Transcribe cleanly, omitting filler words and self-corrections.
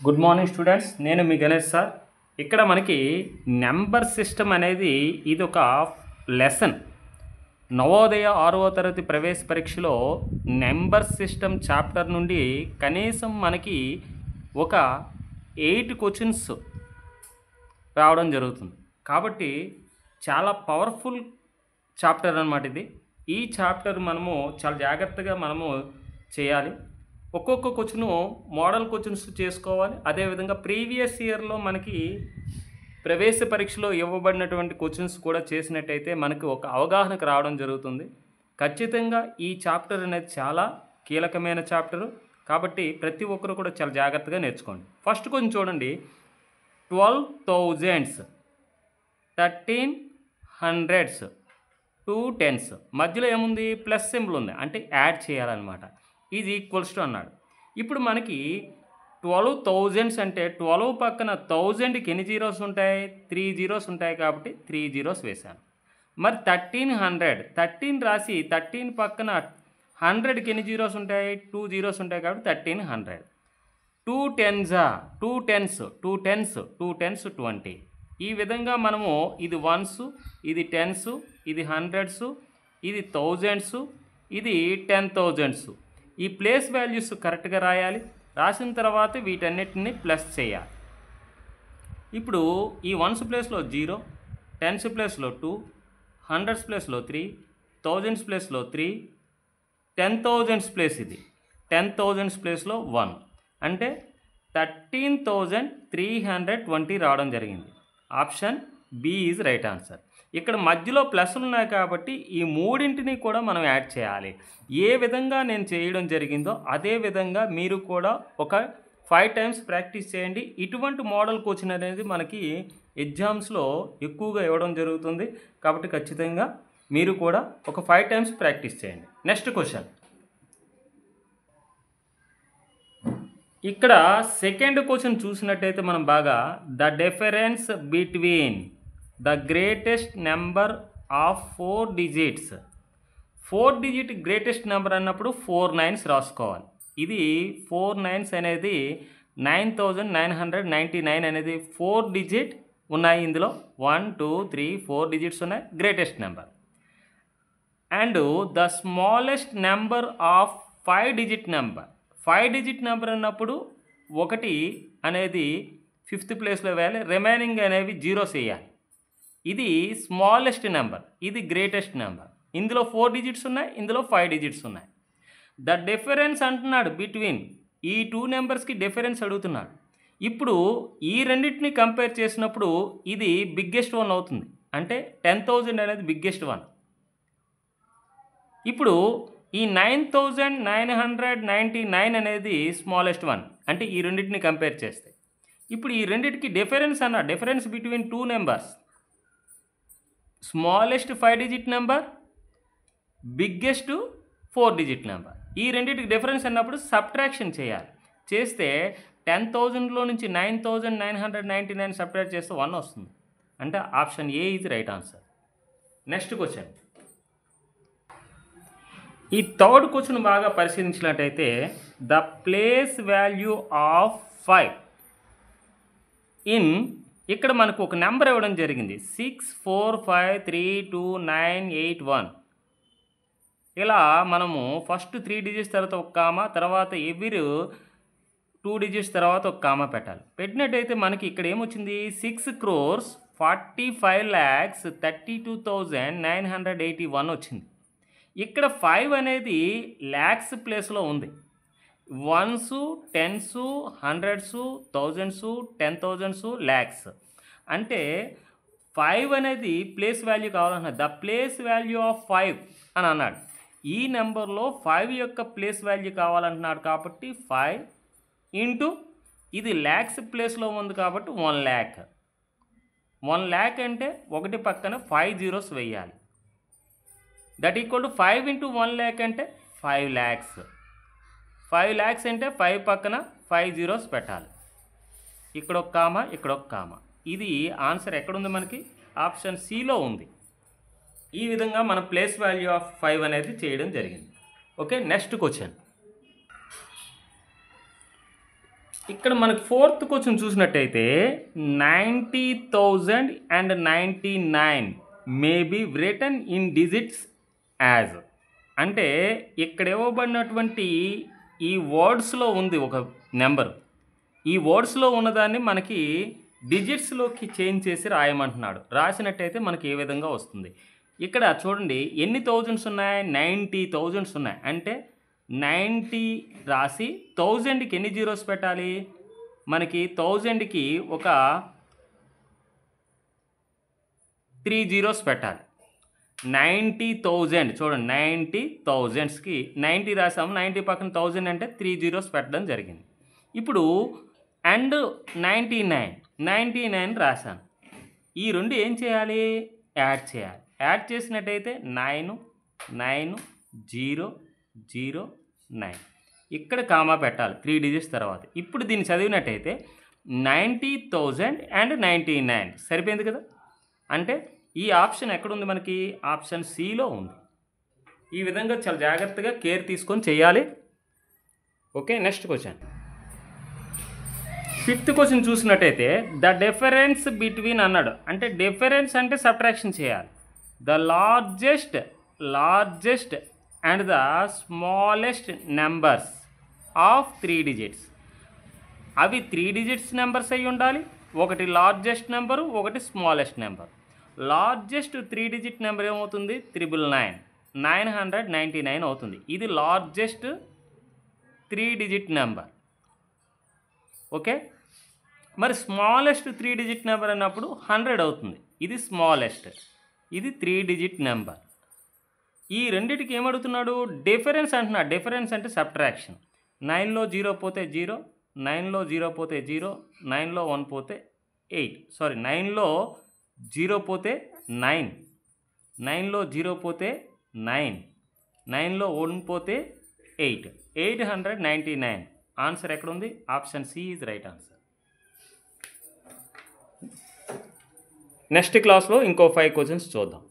Good morning students, నేను మీ Ganesh sir. ఇక్కడ మనకి నెంబర్ సిస్టమ్ అనేది ఇది ఒక లెసన్. నవోదయ 6వ తరగతి ప్రవేశ పరీక్షలో నెంబర్ సిస్టమ్ చాప్టర్ నుండి కనీసం మనకి ఒక 8 క్వశ్చన్స్ రావడం జరుగుతుంది. కాబట్టి చాలా పవర్ఫుల్ చాప్టర్ అన్నమాట ఇది. ఈ చాప్టర్ మనము చాలా జాగ్రత్తగా చేయాలి. ఒక్కొక్క క్వశ్చను మోడల్ క్వశ్చన్స్ చేసుకోవాలి. అదేవిధంగా ప్రీవియస్ ఇయర్లో మనకి ప్రవేశ పరీక్షలో ఇవ్వబడినటువంటి క్వశ్చన్స్ కూడా చేసినట్టయితే మనకి ఒక అవగాహనకు రావడం జరుగుతుంది. ఖచ్చితంగా ఈ చాప్టర్ అనేది చాలా కీలకమైన చాప్టరు. కాబట్టి ప్రతి ఒక్కరు కూడా చాలా జాగ్రత్తగా నేర్చుకోండి. ఫస్ట్ క్వశ్చన్ చూడండి. 12,000s, 1300s, 210s మధ్యలో ఏముంది? ప్లస్ సింబల్ ఉంది, అంటే యాడ్ చేయాలన్నమాట. ఈజ్ ఈక్వల్స్ టు అన్నాడు. ఇప్పుడు మనకి 12,000s అంటే 12 పక్కన 1000కి ఎన్ని జీరోస్ ఉంటాయి? 3 జీరోస్ ఉంటాయి, కాబట్టి 3 జీరోస్ వేశాను. మరి 1300 రాసి 13 పక్కన 100కి ఎన్ని జీరోస్ ఉంటాయి? 2 జీరోస్ ఉంటాయి, కాబట్టి 1300. 2 10s 20. ఈ విధంగా మనము ఇది వన్స్, ఇది టెన్స్, ఇది హండ్రెడ్స్, ఇది థౌజండ్స్, ఇది 10,000s. ఈ ప్లేస్ వాల్యూస్ కరెక్ట్గా రాయాలి. రాసిన తర్వాత వీటన్నిటిని ప్లస్ చేయాలి. ఇప్పుడు ఈ వన్స్ ప్లేస్లో 0, టెన్స్ ప్లేస్లో 2, హండ్రెడ్స్ ప్లేస్లో 3, థౌజండ్స్ ప్లేస్లో 3, 10,000s ప్లేస్ ఇది 10,000s ప్లేస్లో 1, అంటే 13,320 రావడం జరిగింది. Option B is right answer. ఇక్కడ మధ్యలో ప్లస్లు ఉన్నాయి కాబట్టి ఈ మూడింటిని కూడా మనం యాడ్ చేయాలి. ఏ విధంగా నేను చేయడం జరిగిందో అదే విధంగా మీరు కూడా ఒక 5 times ప్రాక్టీస్ చేయండి. ఇటువంటి మోడల్ క్వశ్చన్ అనేది మనకి ఎగ్జామ్స్లో ఎక్కువగా ఇవ్వడం జరుగుతుంది. కాబట్టి ఖచ్చితంగా మీరు కూడా ఒక 5 times ప్రాక్టీస్ చేయండి. Next question. ఇక్కడ సెకండ్ క్వశ్చన్ చూసినట్టయితే మనం బాగా, the difference between the greatest number of 4 digits. 4 digit greatest number అన్నప్పుడు 4 9s రాసుకోవాలి. ఇది 4 9s అనేది 9,999 అనేది 4 digit ఉన్నాయి. ఇందులో 1 2 3 4 digits ఉన్నాయి, greatest number. And the smallest number of 5 digit number. 5 digit number అన్నప్పుడు 1 అనేది 5th ప్లేస్లో వేయాలి, రిమైనింగ్ అనేవి జీరోస్ వేయాలి. ఇది స్మాలెస్ట్ నెంబర్, ఇది గ్రేటెస్ట్ నెంబర్. ఇందులో 4 digits ఉన్నాయి, ఇందులో 5 digits ఉన్నాయి. ద డిఫరెన్స్ అంటున్నాడు బిట్వీన్ ఈ 2 నెంబర్స్కి డిఫరెన్స్ అడుగుతున్నాడు. ఇప్పుడు ఈ రెండింటిని కంపేర్ చేసినప్పుడు ఇది బిగ్గెస్ట్ వన్ అవుతుంది, అంటే 10,000 అనేది బిగ్గెస్ట్ వన్. ఇప్పుడు ఈ 9,999 అనేది స్మాలెస్ట్ వన్, అంటే ఈ రెండింటిని కంపేర్ చేస్తే. ఇప్పుడు ఈ రెండింటికి difference difference between 2 numbers, smallest 5 digit number, biggest 4 digit number. ఈ రెండింటికి డిఫరెన్స్ అన్నప్పుడు సబ్ట్రాక్షన్ చేయాలి. చేస్తే 10,000లో నుంచి 9,999 సబ్ట్రాక్ట్ చేస్తే 1 వస్తుంది, అంటే option A is right answer. Next question. ఈ థర్డ్ క్వశ్చన్ బాగా పరిశీలించినట్టయితే, the place value of 5 in, ఇక్కడ మనకు ఒక నెంబర్ ఇవ్వడం జరిగింది 6453291. ఇలా మనము ఫస్ట్ 3 digits తర్వాత ఒక కామా, తర్వాత ఎవ్రీ 2 digits తర్వాత ఒక కామా పెట్టాలి. పెట్టినట్టయితే మనకి ఇక్కడ ఏమొచ్చింది? 6,45,32,981 వచ్చింది. ఇక్కడ 5 అనేది ల్యాక్స్ ప్లేస్లో ఉంది. 1s 10s 100s 1000s 10,000s lakhs, అంటే 5 అనేది ప్లేస్ వాల్యూ కావాలన్నాడు. ద ప్లేస్ వాల్యూ ఆఫ్ 5 అని అన్నాడు. ఈ నెంబర్లో 5 యొక్క ప్లేస్ వాల్యూ కావాలంటున్నాడు, కాబట్టి 5 ఇంటూ ఇది ల్యాక్స్ ప్లేస్లో ఉంది కాబట్టి 1 lakh. 1 lakh అంటే 1 పక్కన 5 zeros వేయాలి. That equal to 5 into 1 lakh అంటే 5 lakhs. 5 lakhs అంటే 5 పక్కన 5 zeros పెట్టాలి. ఇక్కడ ఒక కామా, ఇక్కడ ఒక కామా. ఇది ఆన్సర్ ఎక్కడుంది? మనకి ఆప్షన్ సిలో ఉంది. ఈ విధంగా మన ప్లేస్ వాల్యూ ఆఫ్ 5 అనేది చేయడం జరిగింది. Okay, next question. ఇక్కడ మనకు ఫోర్త్ క్వశ్చన్ చూసినట్టయితే 90,099 may be written in digits as. అంటే ఇక్కడ ఇవ్వబడినటువంటి ఈ వర్డ్స్లో ఉంది ఒక నెంబర్. ఈ వర్డ్స్లో ఉన్నదాన్ని మనకి డిజిట్స్లోకి చేంజ్ చేసి రాయమంటున్నాడు. రాసినట్టయితే మనకి ఏ విధంగా వస్తుంది. ఇక్కడ చూడండి ఎన్ని థౌజండ్స్ ఉన్నాయి, 90,000 ఉన్నాయి. అంటే 90 రాసి 1000కి ఎన్ని జీరోస్ పెట్టాలి, మనకి 1000కి ఒక 3 జీరోస్ పెట్టాలి. 90,000 చూడండి, 90,000కి 90 రాసాము, 90 పక్కన 1000 అంటే 3 జీరోస్ పెట్టడం జరిగింది. ఇప్పుడు అండ్ 99 రాశాను. ఈ రెండు ఏం చేయాలి, యాడ్ చేయాలి. యాడ్ చేసినట్టయితే 99009 ఇక్కడ కామా పెట్టాలి 3 డిజిట్స్ తర్వాత. ఇప్పుడు దీన్ని చదివినట్టయితే 90,099 సరిపోయింది కదా. అంటే ఈ ఆప్షన్ ఎక్కడుంది మనకి, ఆప్షన్ సిలో ఉంది. ఈ విధంగా చాలా జాగ్రత్తగా కేర్ తీసుకొని చేయాలి. Okay, next question. Fifth question చూసినట్టయితే ద డిఫరెన్స్ బిట్వీన్ అన్నాడు. అంటే డిఫరెన్స్ అంటే సబ్ట్రాక్షన్ చేయాలి. The largest and the smallest numbers of 3 digits. అవి 3 డిజిట్స్ నెంబర్స్ అయి ఉండాలి. ఒకటి లార్జెస్ట్ నెంబరు, ఒకటి smallest number. Largest 3 digit number ఏమవుతుంది, 999 అవుతుంది. ఇది లార్జెస్ట్ 3 డిజిట్ నెంబర్. ఓకే, మరి స్మాలెస్ట్ 3 డిజిట్ నెంబర్ అన్నప్పుడు 100 అవుతుంది. ఇది స్మాలెస్ట్, ఇది 3 డిజిట్ నెంబర్. ఈ రెండిటికి ఏమడుగుతున్నాడు, డిఫరెన్స్ అంటున్నాడు. డిఫరెన్స్ అంటే సబ్ట్రాక్షన్. 9లో 0 పోతే 0, 9లో 0 పోతే 0, 9లో 1 పోతే 8. 9లో 0 పోతే 9, 9లో 0 పోతే 9, 9లో 1 పోతే 8. 899. ఆన్సర్ ఎక్కడుంది, option C is right answer. Next క్లాస్లో ఇంకో 5 క్వశ్చన్స్ చూద్దాం.